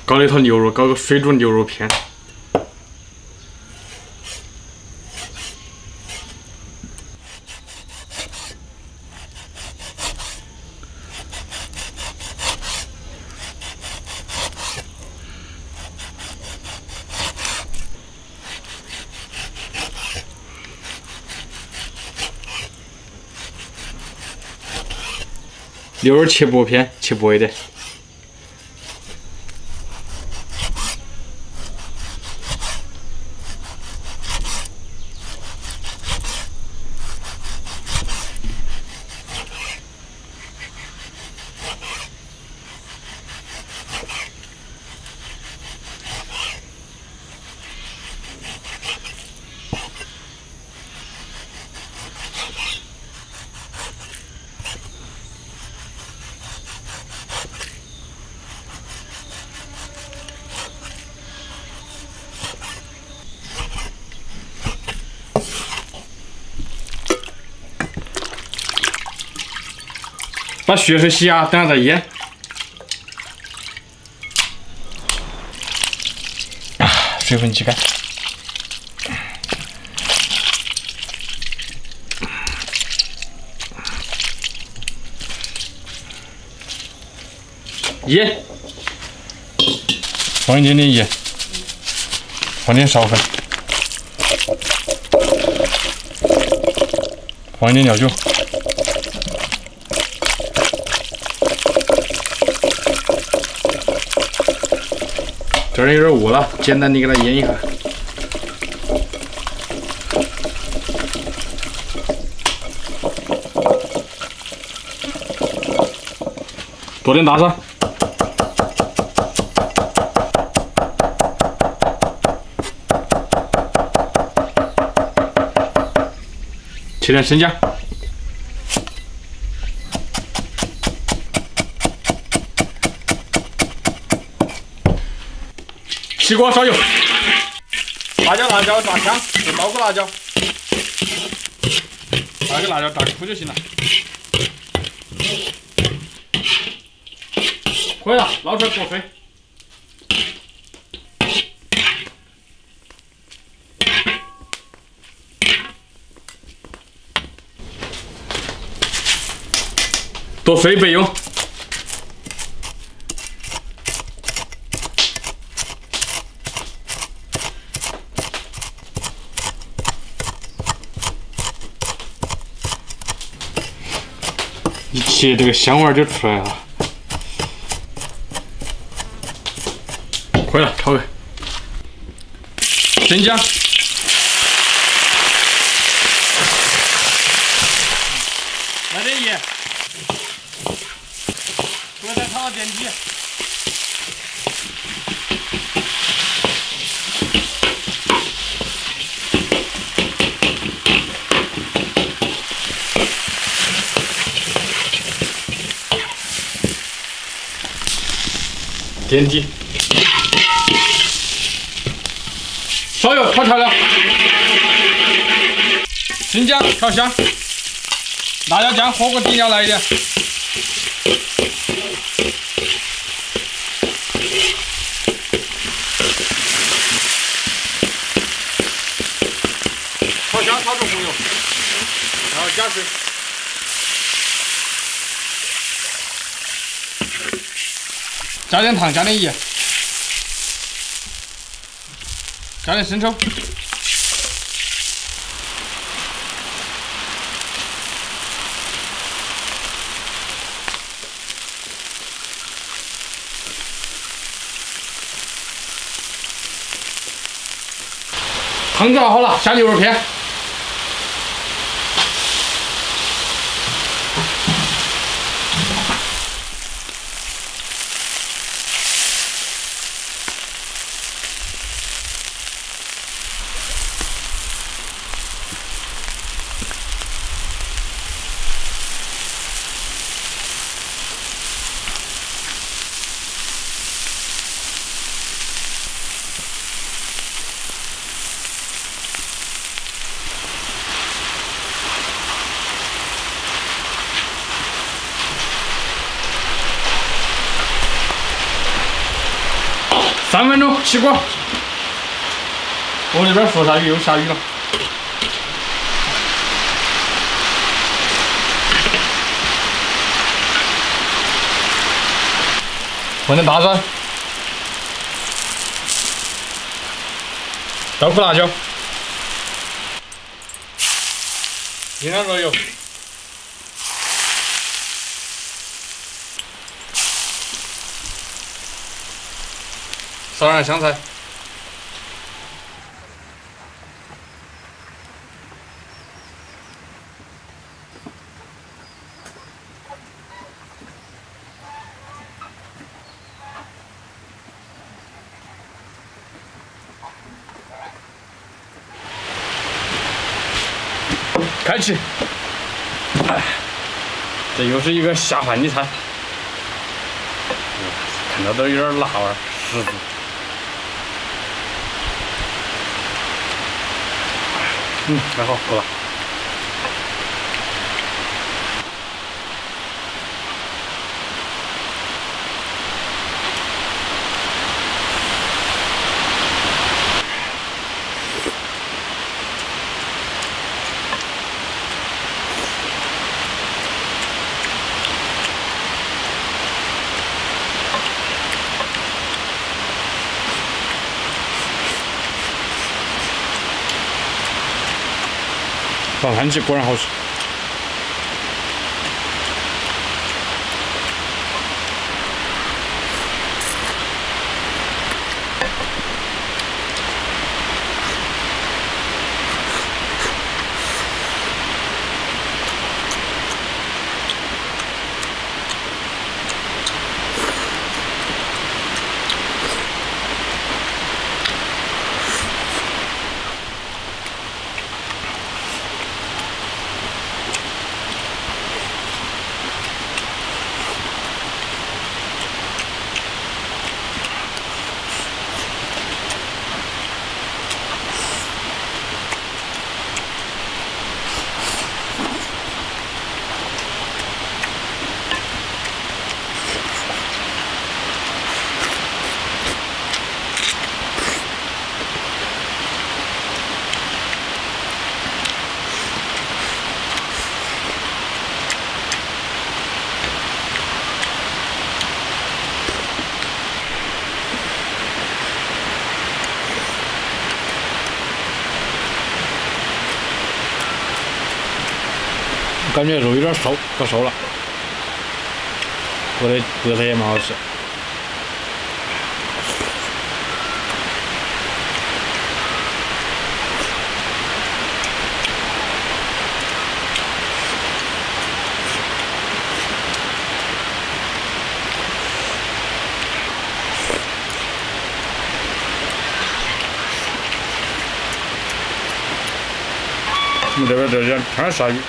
搞了一套牛肉，搞个水煮牛肉片。牛肉切薄片，切薄一点。把血水洗下，等下再腌。水分挤干。盐，放一点点盐，放点苕粉，放一点料酒。 这儿有点雾了，简单的给它腌一下。多点大蒜，切点生姜，起锅烧油，辣椒炸香，就刀菇辣椒，把这个辣椒炸出就行了。可以了，捞出来剁碎。剁碎备用。 一切这个香味就出来了，可以了，炒个生姜，来点盐，出来再炒到点底，点底，烧油炒调料，生姜调香，辣椒酱火锅底料来一点，炒香炒出红油，然后加水。 加点糖，加点盐，加点生抽，汤子熬好了，下牛肉片。3分钟起锅。我这边佛山又下雨了。混点大蒜，豆蔻辣椒，一两个油。 烧点香菜，开吃。这又是一个下饭的菜，看到都有点辣味儿，十足。 还好，够了。放番茄果然好吃。感觉肉有点瘦，可瘦了。菠菜也蛮好吃。我们这边天天下雨。